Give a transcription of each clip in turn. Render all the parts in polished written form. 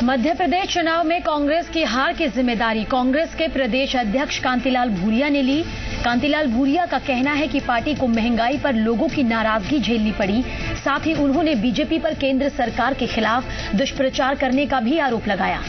मध्य प्रदेश चुनाव में कांग्रेस की हार की जिम्मेदारी कांग्रेस के प्रदेश अध्यक्ष कांतिलाल भूरिया ने ली। कांतिलाल भूरिया का कहना है कि पार्टी को महंगाई पर लोगों की नाराजगी झेलनी पड़ी। साथ ही उन्होंने बीजेपी पर केंद्र सरकार के खिलाफ दुष्प्रचार करने का भी आरोप लगाया।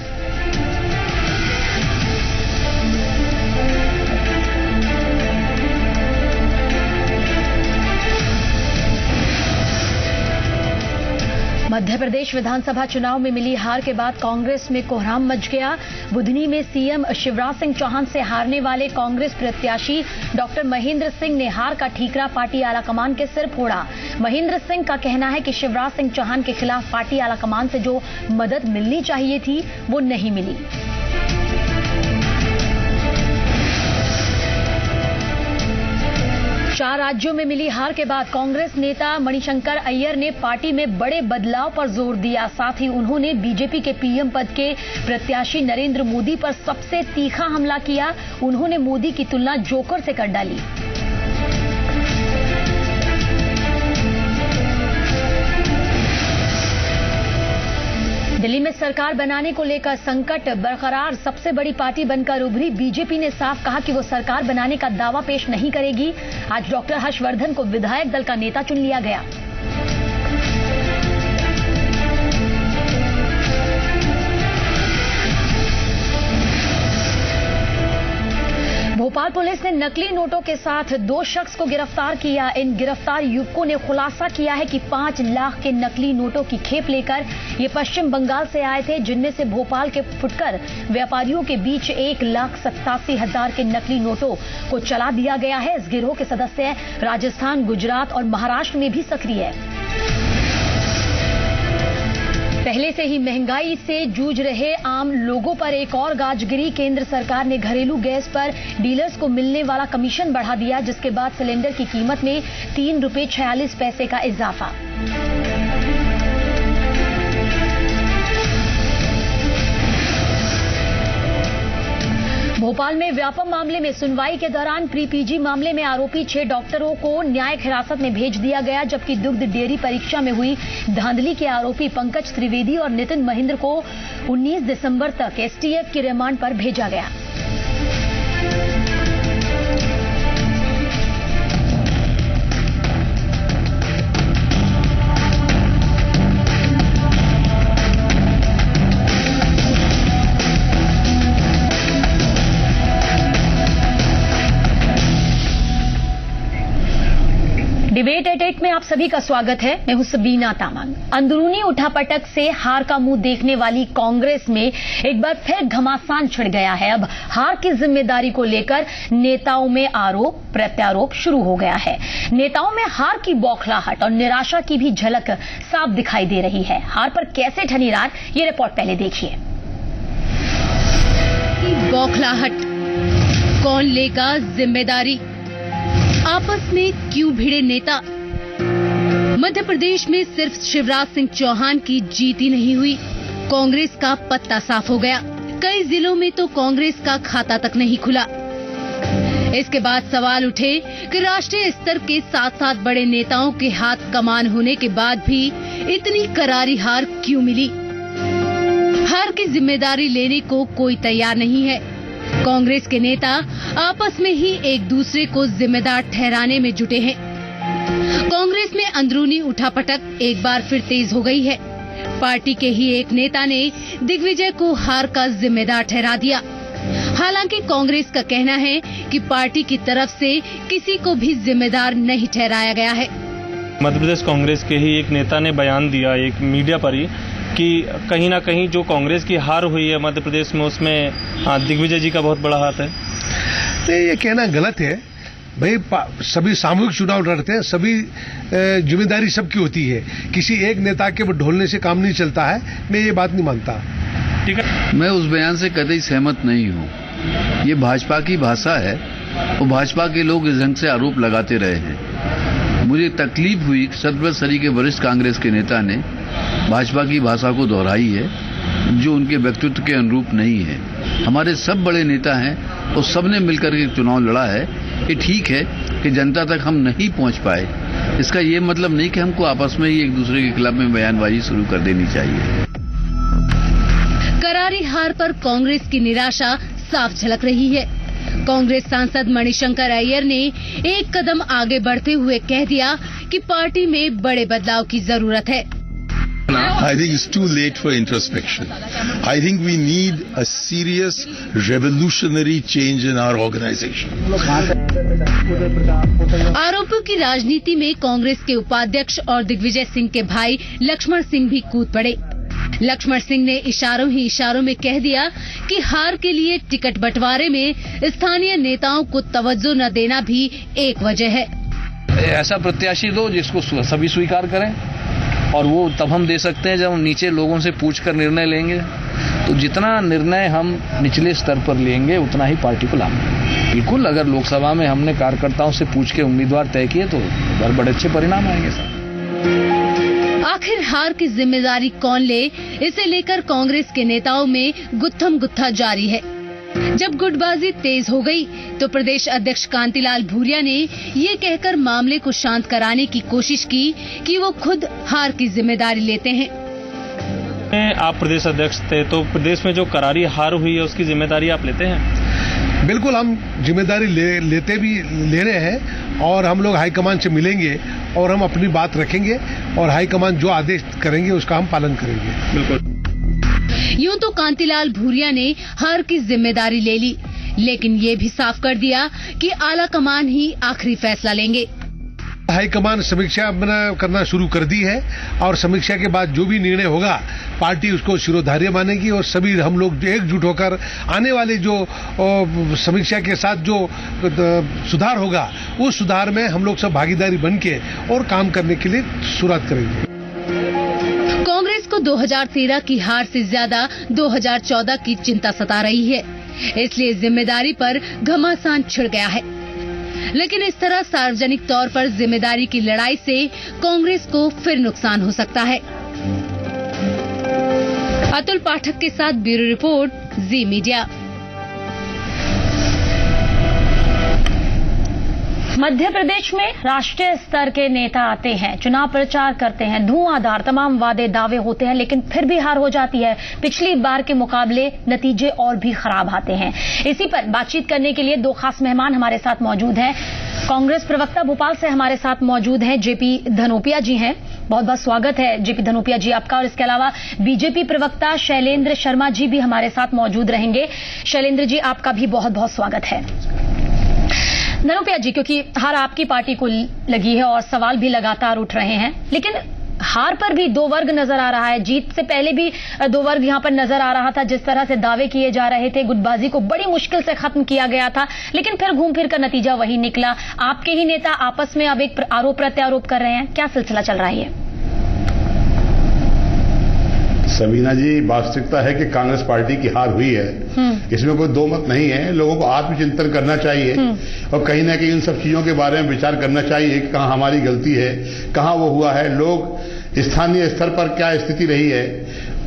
मध्य प्रदेश विधानसभा चुनाव में मिली हार के बाद कांग्रेस में कोहराम मच गया। बुधनी में सीएम शिवराज सिंह चौहान से हारने वाले कांग्रेस प्रत्याशी डॉक्टर महेंद्र सिंह ने हार का ठीकरा पार्टी आलाकमान के सिर फोड़ा। महेंद्र सिंह का कहना है कि शिवराज सिंह चौहान के खिलाफ पार्टी आलाकमान से जो मदद मिलनी चाहिए थी वो नहीं मिली। चार राज्यों में मिली हार के बाद कांग्रेस नेता मणिशंकर अय्यर ने पार्टी में बड़े बदलाव पर जोर दिया। साथ ही उन्होंने बीजेपी के पीएम पद के प्रत्याशी नरेंद्र मोदी पर सबसे तीखा हमला किया। उन्होंने मोदी की तुलना जोकर से कर डाली। दिल्ली में सरकार बनाने को लेकर संकट बरकरार, सबसे बड़ी पार्टी बनकर उभरी बीजेपी ने साफ कहा कि वो सरकार बनाने का दावा पेश नहीं करेगी। आज डॉक्टर हर्षवर्धन को विधायक दल का नेता चुन लिया गया। भोपाल पुलिस ने नकली नोटों के साथ 2 शख्स को गिरफ्तार किया। इन गिरफ्तार युवकों ने खुलासा किया है कि 5 लाख के नकली नोटों की खेप लेकर ये पश्चिम बंगाल से आए थे, जिनमें से भोपाल के फुटकर व्यापारियों के बीच 1,87,000 के नकली नोटों को चला दिया गया है। इस गिरोह के सदस्य राजस्थान, गुजरात और महाराष्ट्र में भी सक्रिय है। पहले से ही महंगाई से जूझ रहे आम लोगों पर एक और गाज गिरी। केंद्र सरकार ने घरेलू गैस पर डीलर्स को मिलने वाला कमीशन बढ़ा दिया, जिसके बाद सिलेंडर की कीमत में ₹3.46 का इजाफा। भोपाल में व्यापम मामले में सुनवाई के दौरान प्री पीजी मामले में आरोपी 6 डॉक्टरों को न्यायिक हिरासत में भेज दिया गया, जबकि दुग्ध डेयरी परीक्षा में हुई धांधली के आरोपी पंकज त्रिवेदी और नितिन महेंद्र को 19 दिसंबर तक एसटीएफ के रिमांड पर भेजा गया। डिबेट एट 8 में आप सभी का स्वागत है। मैं हूं सबीना तामंग। अंदरूनी उठापटक से हार का मुंह देखने वाली कांग्रेस में एक बार फिर घमासान छिड़ गया है। अब हार की जिम्मेदारी को लेकर नेताओं में आरोप प्रत्यारोप शुरू हो गया है। नेताओं में हार की बौखलाहट और निराशा की भी झलक साफ दिखाई दे रही है। हार पर कैसे ठनी रात, ये रिपोर्ट पहले देखिए। बौखलाहट, कौन लेगा जिम्मेदारी, आपस में क्यों भिड़े नेता। मध्य प्रदेश में सिर्फ शिवराज सिंह चौहान की जीत ही नहीं हुई, कांग्रेस का पत्ता साफ हो गया। कई जिलों में तो कांग्रेस का खाता तक नहीं खुला। इसके बाद सवाल उठे कि राष्ट्रीय स्तर के 7 बड़े नेताओं के हाथ कमान होने के बाद भी इतनी करारी हार क्यों मिली। हार की जिम्मेदारी लेने को कोई तैयार नहीं है। कांग्रेस के नेता आपस में ही एक दूसरे को जिम्मेदार ठहराने में जुटे हैं। कांग्रेस में अंदरूनी उठापटक एक बार फिर तेज हो गई है। पार्टी के ही एक नेता ने दिग्विजय को हार का जिम्मेदार ठहरा दिया। हालांकि कांग्रेस का कहना है कि पार्टी की तरफ से किसी को भी जिम्मेदार नहीं ठहराया गया है। मध्य प्रदेश कांग्रेस के ही एक नेता ने बयान दिया एक मीडिया पर ही कि कहीं ना कहीं जो कांग्रेस की हार हुई है मध्य प्रदेश में, उसमें दिग्विजय जी का बहुत बड़ा हाथ है। तो ये कहना गलत है भाई। सभी सामूहिक चुनाव लड़ते हैं, सभी जिम्मेदारी सबकी होती है। किसी एक नेता के ढोलने से काम नहीं चलता है। मैं ये बात नहीं मानता। ठीक है, मैं उस बयान से कतई सहमत नहीं हूँ। ये भाजपा की भाषा है और भाजपा के लोग इस ढंग से आरोप लगाते रहे हैं। मुझे तकलीफ हुई सतव्रत सरी के वरिष्ठ कांग्रेस के नेता ने भाजपा की भाषा को दोहराई है, जो उनके व्यक्तित्व के अनुरूप नहीं है। हमारे सब बड़े नेता हैं और सबने मिलकर के चुनाव लड़ा है। ये ठीक है कि जनता तक हम नहीं पहुंच पाए, इसका ये मतलब नहीं कि हमको आपस में ही एक दूसरे के खिलाफ में बयानबाजी शुरू कर देनी चाहिए। करारी हार पर कांग्रेस की निराशा साफ झलक रही है। कांग्रेस सांसद मणिशंकर अय्यर ने एक कदम आगे बढ़ते हुए कह दिया कि पार्टी में बड़े बदलाव की जरूरत है। I think it's too late for introspection. I think we need a serious revolutionary change in our organization. आरोपों की राजनीति में कांग्रेस के उपाध्यक्ष और दिग्विजय सिंह के भाई लक्ष्मण सिंह भी कूद पड़े। लक्ष्मण सिंह ने इशारों ही इशारों में कह दिया कि हार के लिए टिकट बंटवारे में स्थानीय नेताओं को तवज्जो न देना भी एक वजह है। ऐसा प्रत्याशी दो जिसको सभी स्वीकार करें, और वो तब हम दे सकते हैं जब हम नीचे लोगों से पूछकर निर्णय लेंगे। तो जितना निर्णय हम निचले स्तर पर लेंगे उतना ही पार्टी को लाभ है। बिल्कुल, अगर लोकसभा में हमने कार्यकर्ताओं से पूछ के उम्मीदवार तय किए तो बड़े अच्छे परिणाम आएंगे सर। आखिर हार की जिम्मेदारी कौन ले, इसे लेकर कांग्रेस के नेताओं में गुत्थम गुत्था जारी है। जब गुटबाजी तेज हो गई तो प्रदेश अध्यक्ष कांतिलाल भूरिया ने ये कहकर मामले को शांत कराने की कोशिश की कि वो खुद हार की जिम्मेदारी लेते हैं। आप प्रदेश अध्यक्ष थे, तो प्रदेश में जो करारी हार हुई है उसकी जिम्मेदारी आप लेते हैं? बिल्कुल, हम जिम्मेदारी ले रहे हैं और हम लोग हाईकमान से मिलेंगे और हम अपनी बात रखेंगे और हाईकमान जो आदेश करेंगे उसका हम पालन करेंगे। बिल्कुल। यूं तो कांतिलाल भूरिया ने हार की जिम्मेदारी ले ली, लेकिन ये भी साफ कर दिया कि आला कमान ही आखिरी फैसला लेंगे। हाईकमान समीक्षा करना शुरू कर दी है और समीक्षा के बाद जो भी निर्णय होगा पार्टी उसको शिरोधार्य मानेगी और सभी हम लोग एकजुट होकर आने वाले जो समीक्षा के साथ जो सुधार होगा उस सुधार में हम लोग सब भागीदारी बन के और काम करने के लिए शुरुआत करेंगे। कांग्रेस को 2013 की हार से ज्यादा 2014 की चिंता सता रही है, इसलिए जिम्मेदारी पर घमासान छिड़ गया है। लेकिन इस तरह सार्वजनिक तौर पर जिम्मेदारी की लड़ाई से कांग्रेस को फिर नुकसान हो सकता है। अतुल पाठक के साथ ब्यूरो रिपोर्ट, जी मीडिया। मध्य प्रदेश में राष्ट्रीय स्तर के नेता आते हैं, चुनाव प्रचार करते हैं, धुआंधार तमाम वादे दावे होते हैं, लेकिन फिर भी हार हो जाती है। पिछली बार के मुकाबले नतीजे और भी खराब आते हैं। इसी पर बातचीत करने के लिए दो खास मेहमान हमारे साथ मौजूद हैं। कांग्रेस प्रवक्ता भोपाल से हमारे साथ मौजूद हैं जेपी धनोपिया जी हैं। बहुत बहुत स्वागत है जेपी धनोपिया जी आपका। और इसके अलावा बीजेपी प्रवक्ता शैलेंद्र शर्मा जी भी हमारे साथ मौजूद रहेंगे। शैलेंद्र जी आपका भी बहुत बहुत स्वागत है। धनोपिया जी, क्योंकि हार आपकी पार्टी को लगी है और सवाल भी लगातार उठ रहे हैं, लेकिन हार पर भी दो वर्ग नजर आ रहा है। जीत से पहले भी दो वर्ग यहां पर नजर आ रहा था। जिस तरह से दावे किए जा रहे थे, गुटबाजी को बड़ी मुश्किल से खत्म किया गया था, लेकिन फिर घूम फिर कर नतीजा वही निकला। आपके ही नेता आपस में अब एक आरोप प्रत्यारोप कर रहे हैं, क्या सिलसिला चल रहा है? सबीना जी, वास्तविकता है कि कांग्रेस पार्टी की हार हुई है, इसमें कोई दो मत नहीं है। लोगों को आत्मचिंतन करना चाहिए और कहीं ना कहीं इन सब चीजों के बारे में विचार करना चाहिए कि कहां हमारी गलती है, कहां वो हुआ है, लोग स्थानीय स्तर पर क्या स्थिति रही है।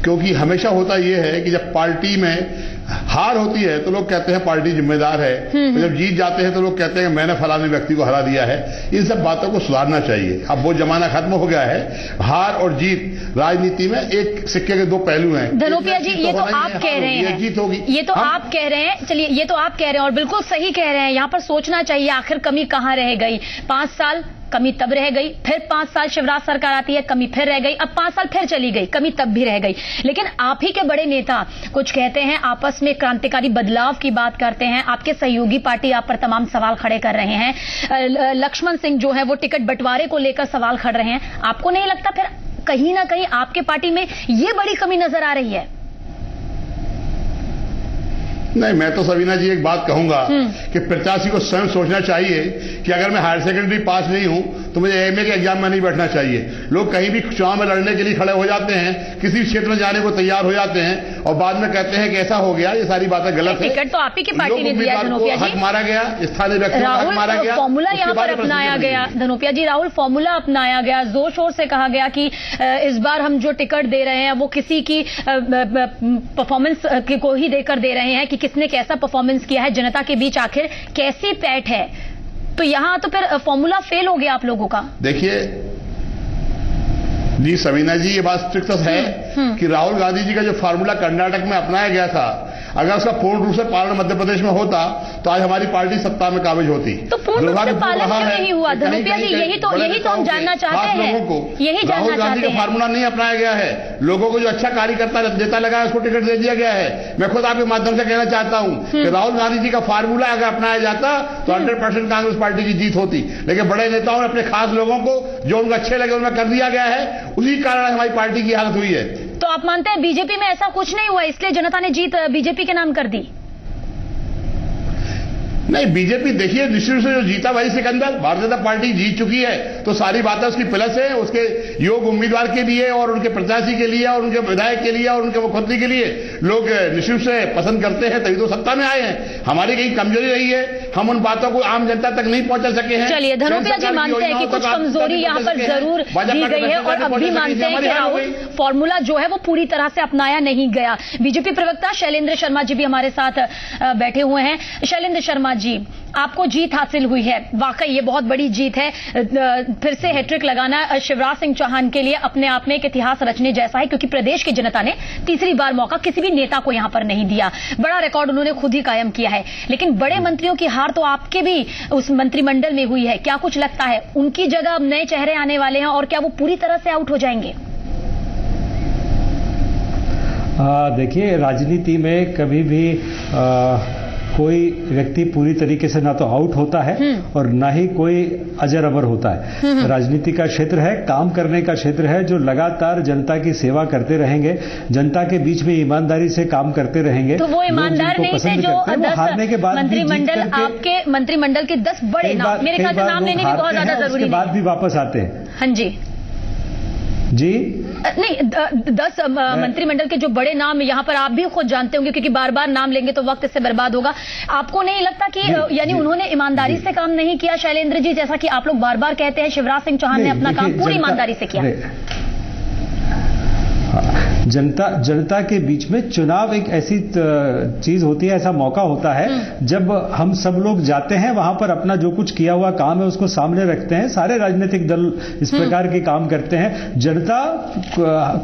क्योंकि हमेशा होता यह है कि जब पार्टी में हार होती है तो लोग कहते हैं पार्टी जिम्मेदार है, तो जब जीत जाते हैं तो लोग कहते हैं मैंने फलाने व्यक्ति को हरा दिया है। इन सब बातों को सुधारना चाहिए। अब वो जमाना खत्म हो गया है। हार और जीत राजनीति में एक सिक्के के दो पहलू हैं। धनोपिया जी, ये तो आप कह रहे हैं, जीत होगी, ये तो आप कह रहे हैं। चलिए, ये तो आप कह रहे हैं और बिल्कुल सही कह रहे हैं। यहाँ पर सोचना चाहिए आखिर कमी कहाँ रह गई। 5 साल कमी तब रह गई, फिर 5 साल शिवराज सरकार आती है, कमी फिर रह गई, अब 5 साल फिर चली गई, कमी तब भी रह गई। लेकिन आप ही के बड़े नेता कुछ कहते हैं, आपस में क्रांतिकारी बदलाव की बात करते हैं। आपके सहयोगी पार्टी आप पर तमाम सवाल खड़े कर रहे हैं। लक्ष्मण सिंह जो है वो टिकट बंटवारे को लेकर सवाल खड़ रहे हैं। आपको नहीं लगता फिर कहीं ना कहीं आपके पार्टी में ये बड़ी कमी नजर आ रही है? नहीं, मैं तो सबीना जी एक बात कहूंगा कि प्रत्याशी को स्वयं सोचना चाहिए कि अगर मैं हायर सेकेंडरी पास नहीं हूं तो मुझे एमए के एग्जाम में नहीं बैठना चाहिए। लोग कहीं भी चुनाव में लड़ने के लिए खड़े हो जाते हैं, किसी क्षेत्र में जाने को तैयार हो जाते हैं और बाद में कहते हैं कि ऐसा हो गया। ये सारी बातें गलत है। टिकट तो आप ही की पार्टी ने दिया धनोपिया जी। हक मारा गया, स्थानीय व्यक्ति को हक मारा गया, फॉर्मूला यहाँ पर अपनाया गया। धनोपिया जी, राहुल, फॉर्मूला अपनाया गया। जोर शोर से कहा गया कि इस बार हम जो टिकट दे रहे हैं वो किसी की परफॉर्मेंस को ही देकर दे रहे हैं कि किसने कैसा परफॉर्मेंस किया है, जनता के बीच आखिर कैसी पैठ है। तो यहां तो फिर फॉर्मूला फेल हो गया आप लोगों का। देखिए, जी सवीना जी, ये बात स्ट्रिक्ट है कि राहुल गांधी जी का जो फार्मूला कर्नाटक में अपनाया गया था, अगर उसका पूर्ण रूप से पालन मध्य प्रदेश में होता तो आज हमारी पार्टी सत्ता में काबिज होती। तो पूर्ण रूप से पालन क्यों नहीं हुआ धनुपिया जी? यही तो हम जानना चाहते हैं। यही राहुल गांधी का फार्मूला नहीं अपनाया गया है। लोगों को जो अच्छा कार्यकर्ता नेता लगा है उसको टिकट दे दिया गया है। मैं खुद आपके माध्यम से कहना चाहता हूं कि राहुल गांधी जी का फार्मूला अगर अपनाया जाता तो 100% कांग्रेस पार्टी की जीत होती। लेकिन बड़े नेताओं ने अपने खास लोगों को जो उनको अच्छे लगे उनमें कर दिया गया है, उसी कारण हमारी पार्टी की हालत हुई है। तो आप मानते हैं बीजेपी में ऐसा कुछ नहीं हुआ, इसलिए जनता ने जीत बीजेपी के नाम कर दी? नहीं, बीजेपी देखिए निश्चित रूप से जो जीता भाई सिकंदर, भारतीय जनता पार्टी जीत चुकी है तो सारी बातें उसकी प्लस है, उसके योग उम्मीदवार के लिए और उनके प्रत्याशी के लिए और उनके विधायक के लिए और उनके मुख्यमंत्री के लिए लोग निश्चित रूप से पसंद करते हैं, तभी तो सत्ता में आए हैं। हमारी कहीं कमजोरी रही है, हम उन बातों को आम जनता तक नहीं पहुंचा सके हैं। चलिए, धनुपिया जी मानते हैं कि कुछ कमजोरी यहाँ पर जरूर दी गई है और अब भी मानते हैं कि राहुल फॉर्मूला जो है वो पूरी तरह से अपनाया नहीं गया। बीजेपी प्रवक्ता शैलेंद्र शर्मा जी भी हमारे साथ बैठे हुए हैं। शैलेंद्र शर्मा जी, आपको जीत हासिल हुई है, वाकई ये बहुत बड़ी जीत है। फिर से हैट्रिक लगाना शिवराज सिंह चौहान के लिए अपने आप में एक इतिहास रचने जैसा है, क्योंकि प्रदेश की जनता ने तीसरी बार मौका किसी भी नेता को यहां पर नहीं दिया। बड़ा रिकॉर्ड उन्होंने खुद ही कायम किया है। लेकिन बड़े मंत्रियों की हार तो आपके भी उस मंत्रिमंडल में हुई है। क्या कुछ लगता है उनकी जगह अब नए चेहरे आने वाले हैं और क्या वो पूरी तरह से आउट हो जाएंगे? देखिए, राजनीति में कभी भी कोई व्यक्ति पूरी तरीके से ना तो आउट होता है और ना ही कोई अजर अमर होता है। राजनीति का क्षेत्र है, काम करने का क्षेत्र है, जो लगातार जनता की सेवा करते रहेंगे, जनता के बीच में ईमानदारी से काम करते रहेंगे। तो वो ईमानदार नहीं थे जो 10 हारने के बाद मंत्रिमंडल, आपके मंत्रिमंडल के 10 बड़े नाम, मेरे ख्याल से नाम लेने भी बहुत ज्यादा जरूरी है, बाद भी वापस आते हैं। हाँ जी जी नहीं, 10 मंत्रिमंडल के जो बड़े नाम यहाँ पर आप भी खुद जानते होंगे, क्योंकि बार बार नाम लेंगे तो वक्त इससे बर्बाद होगा। आपको नहीं लगता कि यानी उन्होंने ईमानदारी से काम नहीं किया शैलेंद्र जी, जैसा कि आप लोग बार बार कहते हैं शिवराज सिंह चौहान ने अपना काम पूरी ईमानदारी से किया? जनता के बीच में चुनाव एक ऐसी चीज होती है, ऐसा मौका होता है जब हम सब लोग जाते हैं वहां पर अपना जो कुछ किया हुआ काम है उसको सामने रखते हैं। सारे राजनीतिक दल इस प्रकार के काम करते हैं। जनता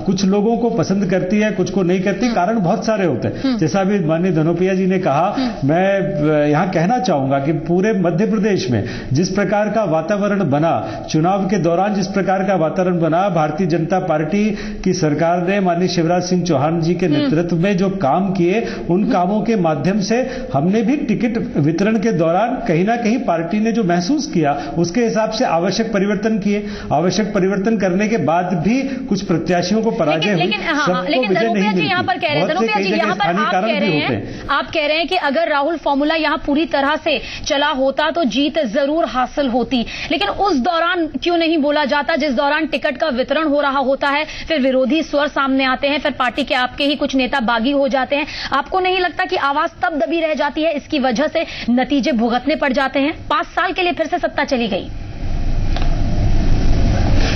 कुछ लोगों को पसंद करती है, कुछ को नहीं करती, कारण बहुत सारे होते हैं। जैसा अभी माननीय धनुपिया जी ने कहा, मैं यहां कहना चाहूंगा कि पूरे मध्य प्रदेश में जिस प्रकार का वातावरण बना, चुनाव के दौरान जिस प्रकार का वातावरण बना, भारतीय जनता पार्टी की सरकार ने माननीय शिवराज सिंह चौहान जी के नेतृत्व में जो काम किए, उन कामों के माध्यम से हमने भी टिकट वितरण के दौरान कहीं ना कहीं पार्टी ने जो महसूस किया उसके हिसाब से आवश्यक परिवर्तन किए। आवश्यक परिवर्तन करने के बाद भी कुछ प्रत्याशियों को पराजय हुई, लेकिन धनुपिया जी यहाँ पर कह रहे हैं, धनुपिया जी यहाँ पर आप कह रहे हैं कि अगर राहुल फॉर्मूला यहाँ पूरी तरह से चला होता तो जीत जरूर हासिल होती, लेकिन उस दौरान क्यों नहीं बोला जाता जिस दौरान टिकट का वितरण हो रहा होता है, फिर विरोधी स्वर सामने आते हैं, फिर पार्टी के आपके ही कुछ नेता बागी हो जाते हैं। आपको नहीं लगता कि आवाज तब दबी रह जाती है, इसकी वजह से नतीजे भुगतने पड़ जाते हैं? 5 साल के लिए फिर से सत्ता चली गई।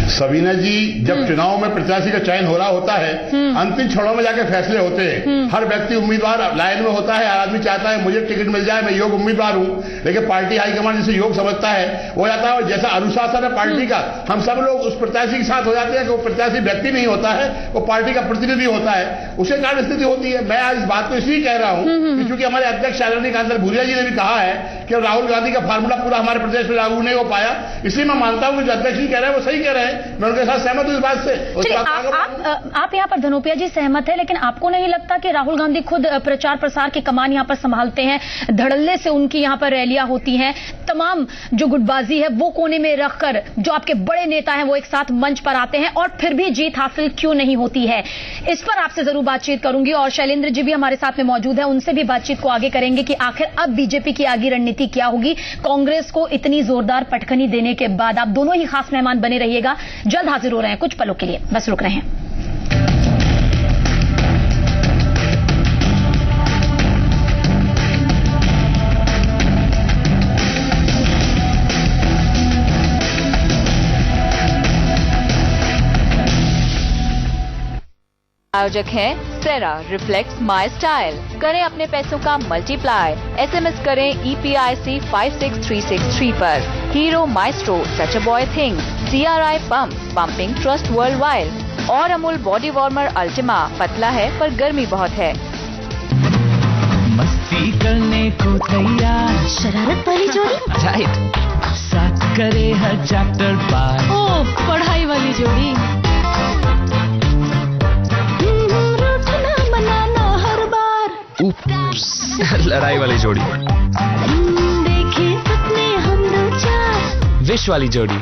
सवीना जी, जब चुनाव में प्रत्याशी का चयन हो रहा होता है, अंतिम क्षणों में जाके फैसले होते हैं। हर व्यक्ति उम्मीदवार लाइन में होता है, हर आदमी चाहता है मुझे टिकट मिल जाए, मैं योग्य उम्मीदवार हूं, लेकिन पार्टी हाईकमान जिसे योग समझता है वो जाता है, और जैसा अनुशासन है पार्टी का, हम सब लोग उस प्रत्याशी के साथ हो जाते हैं कि वो प्रत्याशी व्यक्ति नहीं होता है, वो पार्टी का प्रतिनिधि होता है, उसे कारण स्थिति होती है। मैं आज इस बात को इसलिए कह रहा हूं क्योंकि हमारे अध्यक्ष आदरणीय कांग्रेस भूरिया जी ने भी कहा है कि राहुल गांधी का फार्मूला पूरा हमारे प्रदेश में लागू नहीं हो पाया, इसलिए मैं मानता हूं कि जो अध्यक्ष जी कह रहे हैं वो सही कह रहे हैं, मैं उनके साथ सहमत हूं इस बात से। आप यहाँ पर धनुपिया जी सहमत है, लेकिन आपको नहीं लगता कि राहुल गांधी खुद प्रचार प्रसार की कमान यहाँ पर संभालते हैं, धड़ल्ले से उनकी यहाँ पर रैलियां होती हैं, तमाम जो गुटबाजी है वो कोने में रखकर जो आपके बड़े नेता हैं वो एक साथ मंच पर आते हैं और फिर भी जीत हासिल क्यों नहीं होती है? इस पर आपसे जरूर बातचीत करूंगी और शैलेंद्र जी भी हमारे साथ में मौजूद है, उनसे भी बातचीत को आगे करेंगे कि आखिर अब बीजेपी की आगे रणनीति क्या होगी कांग्रेस को इतनी जोरदार पटखनी देने के बाद। आप दोनों ही खास मेहमान बने रहिएगा, जल्द हाजिर हो रहे हैं कुछ पलों के लिए, बस रुक रहे हैं। आयोजक है सेरा रिफ्लेक्स माई स्टाइल। करें अपने पैसों का मल्टीप्लाई। SMS करें EPIC 56363 पर। Hero maestro such a boy thing CRI pump, pumping trust world wide, और अमूल बॉडी वार्मर अल्टिमा, पतला है पर गर्मी बहुत है। मस्ती करने को तैयार, शरारत वाली जोड़ी, राइट, साथ करे हर चैप्टर पार। ओ पढ़ाई वाली जोड़ी, रूठना मनाना हर बार। उप्स, लड़ाई वाली जोड़ी, देखे सपने हम दो चार। विश वाली जोड़ी,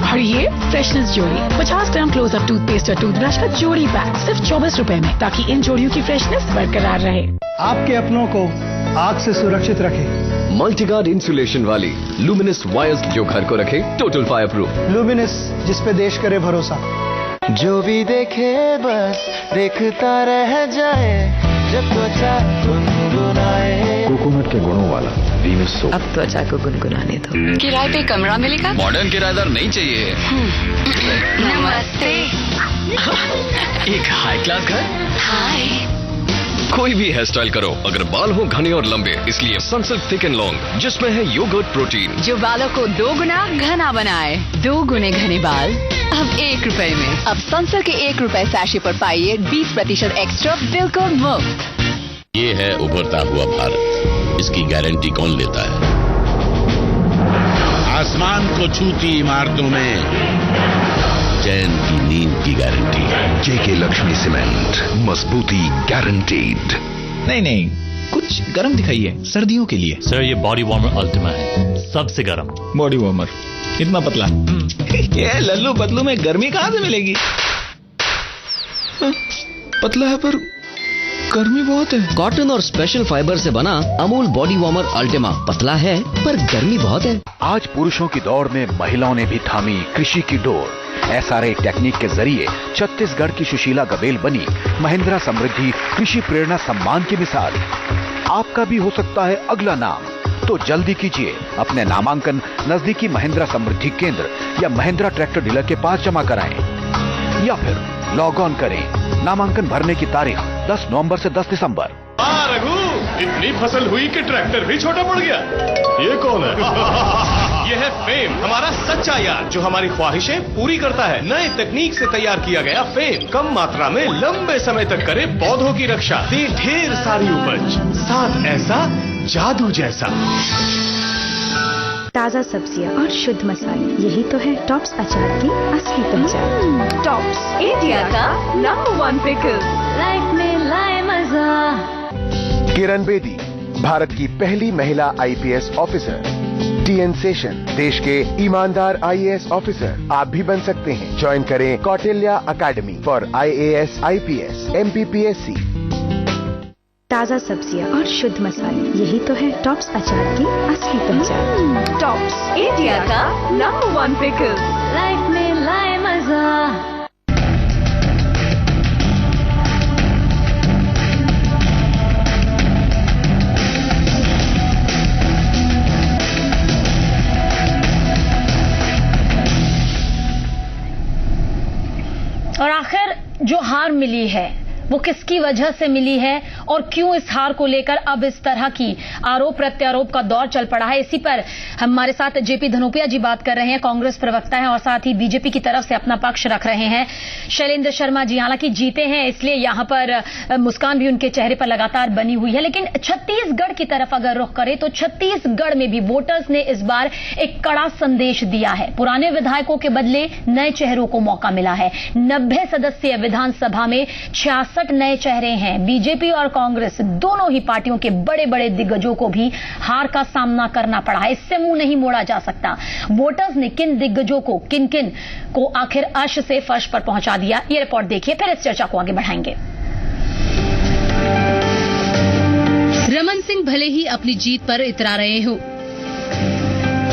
और ये फ्रेशनेस जोड़ी, 50 ग्राम क्लोजअप टूथपेस्ट और टूथब्रश का जोड़ी पैक सिर्फ 24 रुपए में, ताकि इन जोड़ियों की फ्रेशनेस बरकरार रहे। आपके अपनों को आग से सुरक्षित रखे। मल्टीगार्ड इंसुलेशन वाली लुमिनस वायर्स जो घर को रखे टोटल फायर प्रूफ। लुमिनस, जिस पे देश करे भरोसा। जो भी देखे बस देखता रह जाए, जब त्वचा गुनगुनाए। कोकोनट के गुणों वाला वीनस सोप। अब त्वचा को गुनगुनाने दो। किराए पे कमरा मिलेगा? मॉडर्न किराएदार नहीं चाहिए। नमस्ते। एक हाई क्लास घर। हाय। कोई भी हेयर स्टाइल करो, अगर बाल हो घने और लंबे, इसलिए सनसिल्क थिक एंड लॉन्ग, जिसमें है योगर्ट प्रोटीन, जो बालों को 2 गुना घना बनाए। 2 गुने घने बाल अब 1 रुपए में। अब सनसिल्क के 1 रुपए सैशे पर पाइए 20% एक्स्ट्रा बिल्कुल मुफ्त। ये है उभरता हुआ भारत, इसकी गारंटी कौन लेता है? आसमान को छूती इमारतों में चैन की नींद की गारंटी। जेके लक्ष्मी सीमेंट, मजबूती गारंटीड। नहीं, कुछ गर्म दिखाइए सर्दियों के लिए। सर ये बॉडी वार्मर अल्टिमा है, सबसे गर्म बॉडी वार्मर, इतना पतला। ये लल्लू पतलू में गर्मी कहाँ से मिलेगी? पतला है पर गर्मी बहुत है। कॉटन और स्पेशल फाइबर से बना अमूल बॉडी वार्मर अल्टिमा, पतला है पर गर्मी बहुत है। आज पुरुषों की दौड़ में महिलाओं ने भी थामी कृषि की डोर। SRA टेक्निक के जरिए छत्तीसगढ़ की सुशीला गबेल बनी महिंद्रा समृद्धि कृषि प्रेरणा सम्मान की मिसाल। आपका भी हो सकता है अगला नाम, तो जल्दी कीजिए अपने नामांकन नजदीकी महिंद्रा समृद्धि केंद्र या महिंद्रा ट्रैक्टर डीलर के पास जमा कराएं, या फिर लॉग ऑन करें। नामांकन भरने की तारीख 10 नवंबर से 10 दिसंबर। रघु, इतनी फसल हुई कि ट्रैक्टर भी छोटा पड़ गया। ये कौन है? ये है फेम, हमारा सच्चा यार, जो हमारी ख्वाहिशें पूरी करता है। नए तकनीक से तैयार किया गया फेम कम मात्रा में लंबे समय तक करे पौधों की रक्षा, दे ढेर सारी उपज, साथ ऐसा जादू जैसा। ताजा सब्जियां और शुद्ध मसाले, यही तो है टॉप्स अचार की असली पहचान। टॉप्स, इंडिया का नंबर 1 पिकल। लाइफ में लाए मजा। किरण बेदी, भारत की पहली महिला IPS ऑफिसर। TN सेशन, देश के ईमानदार IAS ऑफिसर आप भी बन सकते हैं। ज्वाइन करें Kautilya academy for IAS, IPS, MPPSC। ताजा सब्जियां और शुद्ध मसाले, यही तो है टॉप्स अचार की असली पहचान। टॉप्स, इंडिया का नंबर 1 पिकल। लाइफ में लाए मजा। और आखिर जो हार मिली है वो किसकी वजह से मिली है और क्यों इस हार को लेकर अब इस तरह की आरोप प्रत्यारोप का दौर चल पड़ा है, इसी पर हमारे साथ जेपी धनोपिया जी बात कर रहे हैं। कांग्रेस प्रवक्ता हैं और साथ ही बीजेपी की तरफ से अपना पक्ष रख रहे हैं शैलेंद्र शर्मा जी। हालांकि जीते हैं इसलिए यहां पर मुस्कान भी उनके चेहरे पर लगातार बनी हुई है, लेकिन छत्तीसगढ़ की तरफ अगर रुख करें तो छत्तीसगढ़ में भी वोटर्स ने इस बार एक कड़ा संदेश दिया है। पुराने विधायकों के बदले नए चेहरों को मौका मिला है। 90 सदस्यीय विधानसभा में 66 नए चेहरे हैं। बीजेपी और कांग्रेस दोनों ही पार्टियों के बड़े बड़े दिग्गजों को भी हार का सामना करना पड़ा है। इससे मुंह नहीं मोड़ा जा सकता। वोटर्स ने किन दिग्गजों को, किन किन को आखिर अर्श से फर्श पर पहुंचा दिया, ये रिपोर्ट देखिए, फिर इस चर्चा को आगे बढ़ाएंगे। रमन सिंह भले ही अपनी जीत पर इतरा रहे हो,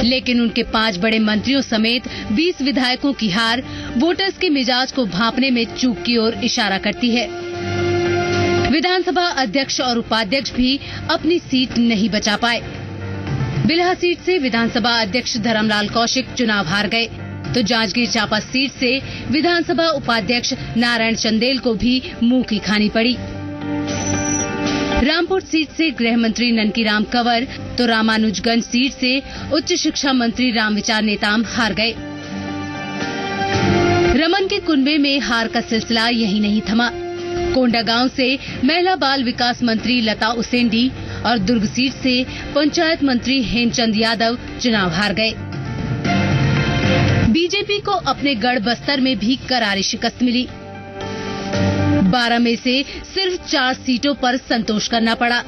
लेकिन उनके 5 बड़े मंत्रियों समेत 20 विधायकों की हार वोटर्स के मिजाज को भांपने में चूक की ओर इशारा करती है। विधानसभा अध्यक्ष और उपाध्यक्ष भी अपनी सीट नहीं बचा पाए। बिल्हा सीट से विधानसभा अध्यक्ष धर्मलाल कौशिक चुनाव हार गए, तो जांजगीर चांपा सीट से विधानसभा उपाध्यक्ष नारायण चंदेल को भी मुंह की खानी पड़ी। रामपुर सीट से गृह मंत्री ननकीराम कंवर तो रामानुजगंज सीट से उच्च शिक्षा मंत्री रामविचार नेताम हार गए। रमन के कुनबे में हार का सिलसिला यही नहीं थमा। कोंडागांव से महिला बाल विकास मंत्री लता उसेंडी और दुर्ग सीट से पंचायत मंत्री हेमचंद यादव चुनाव हार गए। बीजेपी को अपने गढ़ बस्तर में भी करारी शिकस्त मिली। 12 में से सिर्फ 4 सीटों पर संतोष करना पड़ा।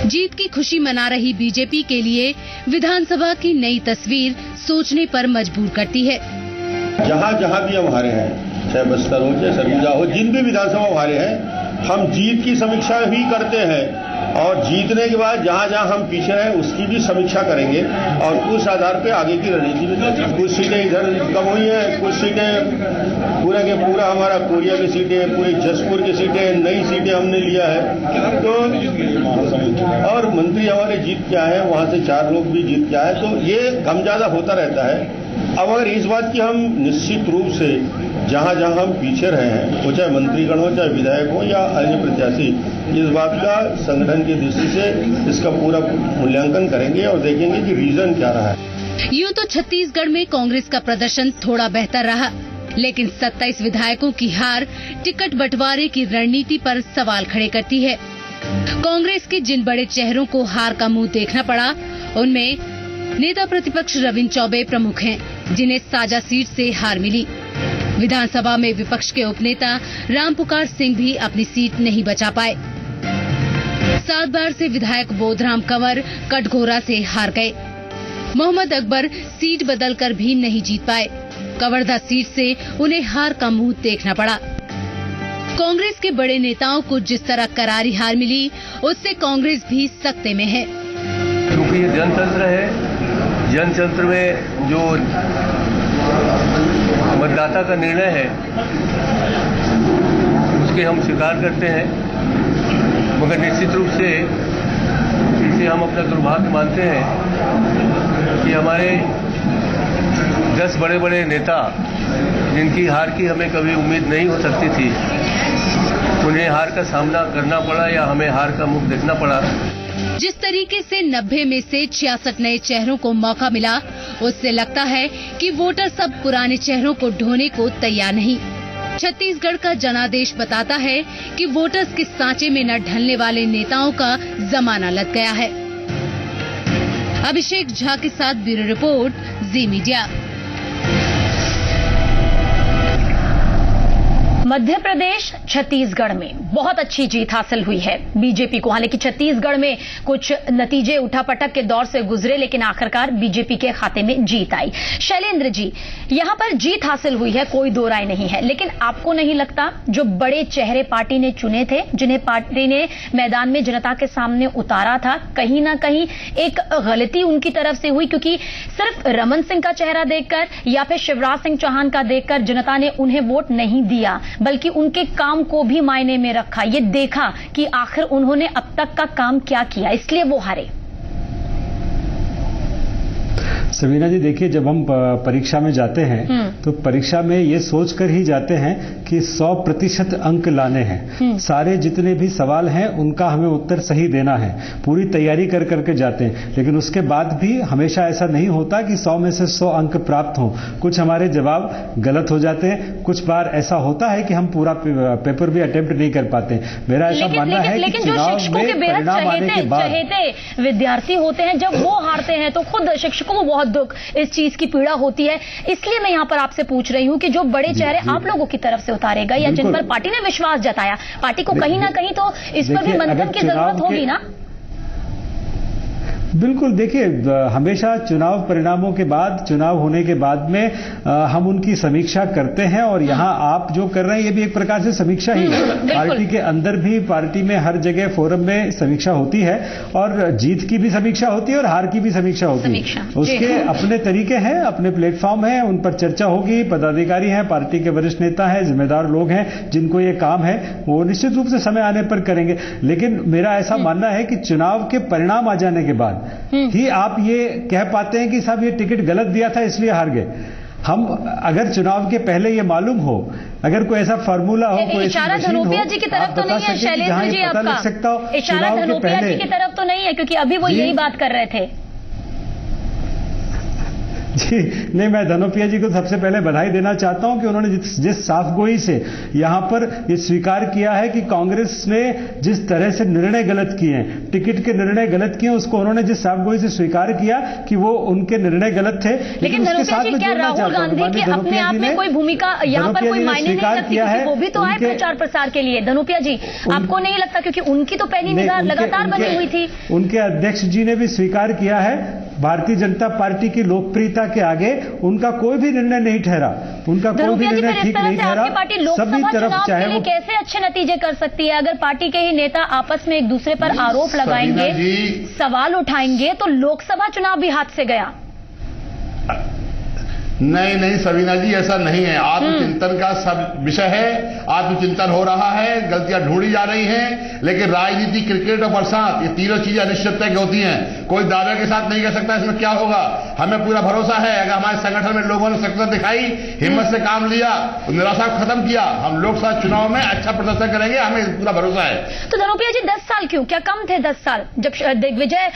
जीत की खुशी मना रही बीजेपी के लिए विधानसभा की नई तस्वीर सोचने पर मजबूर करती है। जहाँ जहाँ भी हम हारे हैं, चाहे बस्तर हो चाहे सरगुजा हो, जिन भी विधानसभा हारे हैं, हम जीत की समीक्षा भी करते हैं और जीतने के बाद जहाँ जहाँ हम पीछे हैं उसकी भी समीक्षा करेंगे और उस आधार पे आगे की रणनीति भी करेंगे। कुछ सीटें इधर कम हुई हैं, कुछ सीटें पूरा के पूरा हमारा कोरिया की सीटें, पूरी जसपुर की सीटें, नई सीटें हमने लिया है। तो और मंत्री हमारे जीत के आए हैं, वहाँ से 4 लोग भी जीत के आए, तो ये कम ज्यादा होता रहता है। अब अगर इस बात की हम निश्चित रूप से जहाँ जहाँ हम पीछे रहे हैं, वो चाहे मंत्रीगण हो चाहे विधायक हो या अन्य प्रत्याशी, इस बात का संगठन की दृष्टि से इसका पूरा मूल्यांकन करेंगे और देखेंगे कि रीजन क्या रहा है। यूं तो छत्तीसगढ़ में कांग्रेस का प्रदर्शन थोड़ा बेहतर रहा, लेकिन 27 विधायकों की हार टिकट बंटवारे की रणनीति पर सवाल खड़े करती है। कांग्रेस के जिन बड़े चेहरों को हार का मुंह देखना पड़ा, उनमें नेता प्रतिपक्ष रविंद्र चौबे प्रमुख हैं, जिन्हें साजा सीट से हार मिली। विधानसभा में विपक्ष के उपनेता रामपुकार सिंह भी अपनी सीट नहीं बचा पाए। 7 बार से विधायक बोधराम कंवर कटघोरा से हार गए। मोहम्मद अकबर सीट बदलकर भी नहीं जीत पाए। कवर्धा सीट से उन्हें हार का मुंह देखना पड़ा। कांग्रेस के बड़े नेताओं को जिस तरह करारी हार मिली, उससे कांग्रेस भी सकते में है। क्योंकि ये जनतंत्र है, जनतंत्र में जो मतदाता का निर्णय है उसके हम स्वीकार करते हैं, मगर निश्चित रूप से इसे हम अपना दुर्भाग्य मानते हैं कि हमारे 10 बड़े बड़े नेता, जिनकी हार की हमें कभी उम्मीद नहीं हो सकती थी, उन्हें हार का सामना करना पड़ा या हमें हार का मुख देखना पड़ा। जिस तरीके से 90 में से 66 नए चेहरों को मौका मिला, उससे लगता है कि वोटर सब पुराने चेहरों को ढोने को तैयार नहीं। छत्तीसगढ़ का जनादेश बताता है कि वोटर्स के सांचे में न ढलने वाले नेताओं का जमाना लग गया है। अभिषेक झा के साथ ब्यूरो रिपोर्ट, जी मीडिया। मध्य प्रदेश छत्तीसगढ़ में बहुत अच्छी जीत हासिल हुई है बीजेपी को। हालांकि छत्तीसगढ़ में कुछ नतीजे उठापटक के दौर से गुजरे, लेकिन आखिरकार बीजेपी के खाते में जीत आई। शैलेंद्र जी, यहां पर जीत हासिल हुई है, कोई दो राय नहीं है, लेकिन आपको नहीं लगता जो बड़े चेहरे पार्टी ने चुने थे, जिन्हें पार्टी ने मैदान में जनता के सामने उतारा था, कहीं ना कहीं एक गलती उनकी तरफ से हुई? क्योंकि सिर्फ रमन सिंह का चेहरा देखकर या फिर शिवराज सिंह चौहान का देखकर जनता ने उन्हें वोट नहीं दिया, बल्कि उनके काम को भी मायने में रखा। ये देखा कि आखिर उन्होंने अब तक का काम क्या किया, इसलिए वो हारे। सबीना जी, देखिए, जब हम परीक्षा में जाते हैं तो परीक्षा में ये सोचकर ही जाते हैं कि 100% अंक लाने हैं। सारे जितने भी सवाल हैं उनका हमें उत्तर सही देना है, पूरी तैयारी कर करके जाते हैं। लेकिन उसके बाद भी हमेशा ऐसा नहीं होता कि 100 में से 100 अंक प्राप्त हों। कुछ हमारे जवाब गलत हो जाते हैं, कुछ बार ऐसा होता है कि हम पूरा पेपर भी अटेम्प्ट नहीं कर पाते। मेरा ऐसा मानना है कि चुनाव में परिणाम आने के बाद चहेते विद्यार्थी होते हैं, जब वो हारते हैं तो खुद शिक्षकों को बहुत दुख, इस चीज की पीड़ा होती है। इसलिए मैं यहाँ पर आपसे पूछ रही हूँ कि जो बड़े चेहरे आप लोगों की तरफ से उतारे गए या जिन पर पार्टी ने विश्वास जताया, पार्टी को कहीं ना कहीं तो इस पर भी मंथन की जरूरत होगी ना? बिल्कुल, देखिए, हमेशा चुनाव परिणामों के बाद, चुनाव होने के बाद में हम उनकी समीक्षा करते हैं, और यहाँ आप जो कर रहे हैं ये भी एक प्रकार से समीक्षा ही है। पार्टी के अंदर भी, पार्टी में हर जगह फोरम में समीक्षा होती है, और जीत की भी समीक्षा होती है और हार की भी समीक्षा होती है। उसके अपने तरीके हैं, अपने प्लेटफॉर्म हैं, उन पर चर्चा होगी। पदाधिकारी हैं, पार्टी के वरिष्ठ नेता हैं, जिम्मेदार लोग हैं, जिनको ये काम है, वो निश्चित रूप से समय आने पर करेंगे। लेकिन मेरा ऐसा मानना है कि चुनाव के परिणाम आ जाने के बाद ही आप ये कह पाते हैं कि साहब ये टिकट गलत दिया था इसलिए हार गए। हम अगर चुनाव के पहले ये मालूम हो, अगर कोई ऐसा फार्मूला हो, कोई इशारा धनोपिया जी की तरफ तो नहीं है शैलेंद्र जी आपका? इशारा धनोपिया जी की तरफ तो नहीं है, क्योंकि अभी वो यही बात कर रहे थे। जी नहीं, मैं धनोपिया जी को सबसे पहले बधाई देना चाहता हूं कि उन्होंने जिस साफगोई से यहां पर ये स्वीकार किया है कि कांग्रेस ने जिस तरह से निर्णय गलत किए हैं, टिकट के निर्णय गलत किए, उसको उन्होंने जिस साफगोई से स्वीकार किया कि वो उनके निर्णय गलत थे। लेकिन उसके साथ में क्या राहुल गांधी की अपने आप में कोई भूमिका यहाँ पर कोई मायने नहीं रखती, क्योंकि वो भी तो आए प्रचार प्रसार के लिए। धनोपिया जी, आपको नहीं लगता, क्योंकि उनकी तो पहली निगाह लगातार बनी हुई थी। उनके अध्यक्ष जी ने भी स्वीकार किया है, भारतीय जनता पार्टी की लोकप्रियता के आगे उनका कोई भी निर्णय नहीं ठहरा, उनका कोई भी निर्णय ठीक नहीं ठहरा। पार्टी लोकसभा चुनाव के लिए कैसे अच्छे नतीजे कर सकती है? अगर पार्टी के ही नेता आपस में एक दूसरे पर आरोप लगाएंगे, सवाल उठाएंगे, तो लोकसभा चुनाव भी हाथ से गया। नहीं सवीना जी, ऐसा नहीं है। आत्मचिंतन का सब विषय है, आत्मचिंतन हो रहा है, गलतियां ढूंढी जा रही हैं, लेकिन राजनीति, क्रिकेट और बरसात, ये तीनों चीजें अनिश्चितता की होती हैं। कोई दावे के साथ नहीं कह सकता इसमें क्या होगा। हमें पूरा भरोसा है, अगर हमारे संगठन में लोगों ने सक्रियता दिखाई, हिम्मत से काम लिया, निराशा को खत्म किया, हम लोकसभा चुनाव में अच्छा प्रदर्शन करेंगे, हमें पूरा भरोसा है। तो धनोपिया जी, 10 साल क्यों? क्या कम थे 10 साल? जब दिग्विजय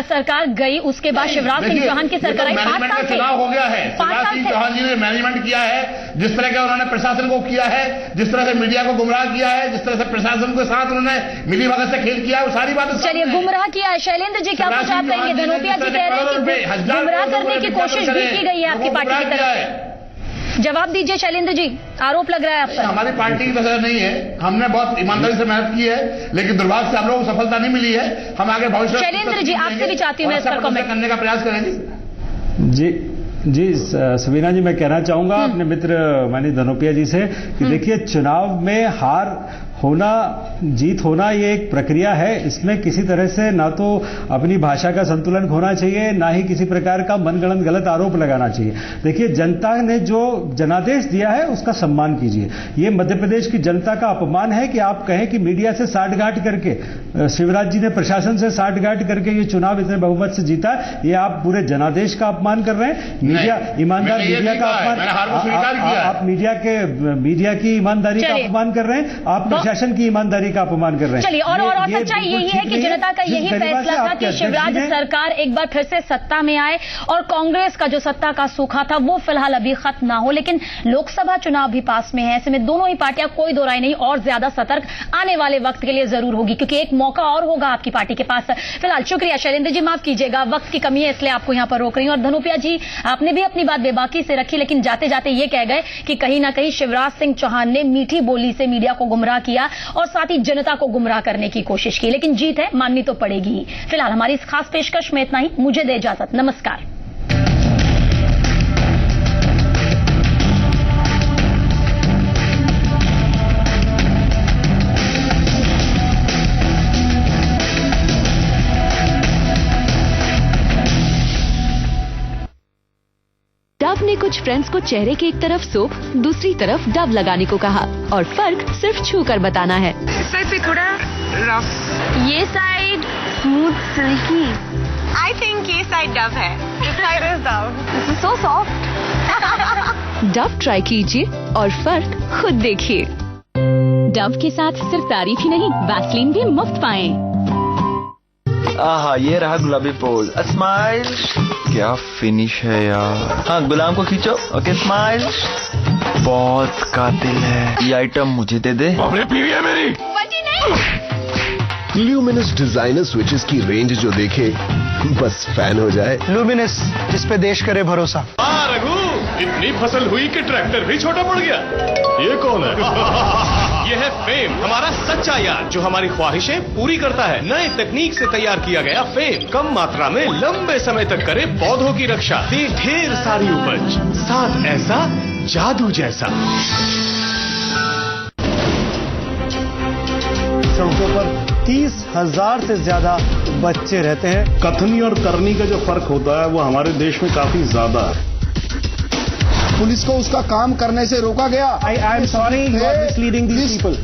सरकार गई, उसके बाद शिवराज सिंह चौहान की सरकार आई, 5 साल चुनाव हो गया है। चौहान जी ने मैनेजमेंट किया है, जिस तरह का उन्होंने प्रशासन को किया है, जिस तरह से मीडिया को गुमराह किया है, जिस तरह से प्रशासन के साथ उन्होंने मिली भगत से खेल किया है, वो सारी बातें चलिए गुमराह किया है। शैलेंद्र जी, क्या कुछ आप कहेंगे? धनोपिया जी कह रहे हैं कि गुमराह करने की कोशिश भी की गई है आपकी पार्टी की तरफ से। जवाब दीजिए शैलेंद्र जी, आरोप लग रहा है आप पर। हमारी पार्टी की तरह नहीं है, हमने बहुत ईमानदारी से मेहनत की है, लेकिन दुर्भाग्य से हम लोगों को सफलता नहीं मिली है। हम आगे भविष्य शैलेंद्र जी, आपसे भी चाहती हूँ मैं इस पर कमेंट करने का प्रयास करेंगे। जी सवीना जी, मैं कहना चाहूंगा अपने मित्र माननीय धनोपिया जी से कि देखिए, चुनाव में हार होना, जीत होना, ये एक प्रक्रिया है। इसमें किसी तरह से ना तो अपनी भाषा का संतुलन खोना चाहिए, ना ही किसी प्रकार का मनगढ़ंत गलत आरोप लगाना चाहिए। देखिए, जनता ने जो जनादेश दिया है उसका सम्मान कीजिए। ये मध्य प्रदेश की जनता का अपमान है कि आप कहें कि मीडिया से साठगांठ करके, शिवराज जी ने प्रशासन से साठगांठ करके ये चुनाव इतने बहुमत से जीता, ये आप पूरे जनादेश का अपमान कर रहे हैं। मीडिया, ईमानदार मीडिया का अपमान, आप मीडिया की ईमानदारी का अपमान कर रहे हैं, आप प्रशासन की ईमानदारी का अपमान कर रहे हैं। चलिए, और सच्चाई यही है कि जनता का यही फैसला था कि शिवराज सरकार एक बार फिर से सत्ता में आए और कांग्रेस का जो सत्ता का सूखा था वो फिलहाल अभी खत्म ना हो। लेकिन लोकसभा चुनाव भी पास में है, ऐसे में दोनों ही पार्टियां, कोई दो राय नहीं, और ज्यादा सतर्क आने वाले वक्त के लिए जरूर होगी, क्योंकि एक मौका और होगा आपकी पार्टी के पास। फिलहाल शुक्रिया शैलेंद्र जी, माफ कीजिएगा, वक्त की कमी है इसलिए आपको यहां पर रोक रही हूं। और धनोपिया जी, आपने भी अपनी बात बेबाकी से रखी, लेकिन जाते जाते ये कह गए कि कहीं ना कहीं शिवराज सिंह चौहान ने मीठी बोली से मीडिया को गुमराह किया और साथ ही जनता को गुमराह करने की कोशिश की। लेकिन जीत है, माननी तो पड़ेगी ही। फिलहाल हमारी इस खास पेशकश में इतना ही। मुझे दे इजाजत, नमस्कार। डव ने कुछ फ्रेंड्स को चेहरे के एक तरफ सोप, दूसरी तरफ डव लगाने को कहा, और फर्क सिर्फ छू कर बताना है। इस साइड पे थोड़ा रफ, ये side smooth silky. I think ये साइड डव है। This side is Dove. This is so soft. Dove try कीजिए और फर्क खुद देखिए। डव के साथ सिर्फ तारीफ ही नहीं, वैसलीन भी मुफ्त पाएं। आहा, ये रहा गुलाबी पोज। स्माइल, क्या फिनिश है यार। हाँ, गुलाम को खींचो। Okay, smile. बहुत कातिल है ये आइटम, मुझे दे दे। अपने पीवी है मेरी। ल्यूमिनस डिजाइनर स्विचेस की रेंज जो देखे बस फैन हो जाए। लुमिनस, जिस पे देश करे भरोसा। रघु, इतनी फसल हुई कि ट्रैक्टर भी छोटा पड़ गया। ये कौन है? ये है फेम, हमारा सच्चा यार, जो हमारी ख्वाहिशें पूरी करता है। नए तकनीक से तैयार किया गया फेम कम मात्रा में लंबे समय तक करे पौधों की रक्षा, दे ढेर सारी उपज, साथ ऐसा जादू जैसा। सड़कों पर 30,000 से ज्यादा बच्चे रहते हैं। कथनी और करनी का जो फर्क होता है वो हमारे देश में काफी ज्यादा है। पुलिस को उसका काम करने से रोका गया। I am sorry, you are misleading these people.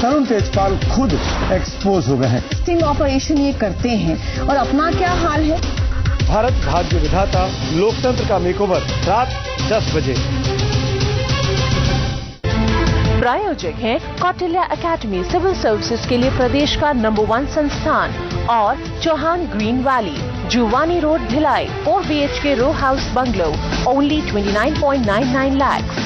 Tarun Tejpal खुद एक्सपोज हो गए हैं। स्टिंग ऑपरेशन ये करते हैं और अपना क्या हाल है। भारत भाग्य विधाता लोकतंत्र का मेकओवर रात 10 बजे। प्रायोजक है कौटिल्य एकेडमी, सिविल सर्विसेज के लिए प्रदेश का नंबर 1 संस्थान, और Chauhan green valley. Juvani Road, Bhilai, 4 BHK row house bungalow, only 29.99 lakhs.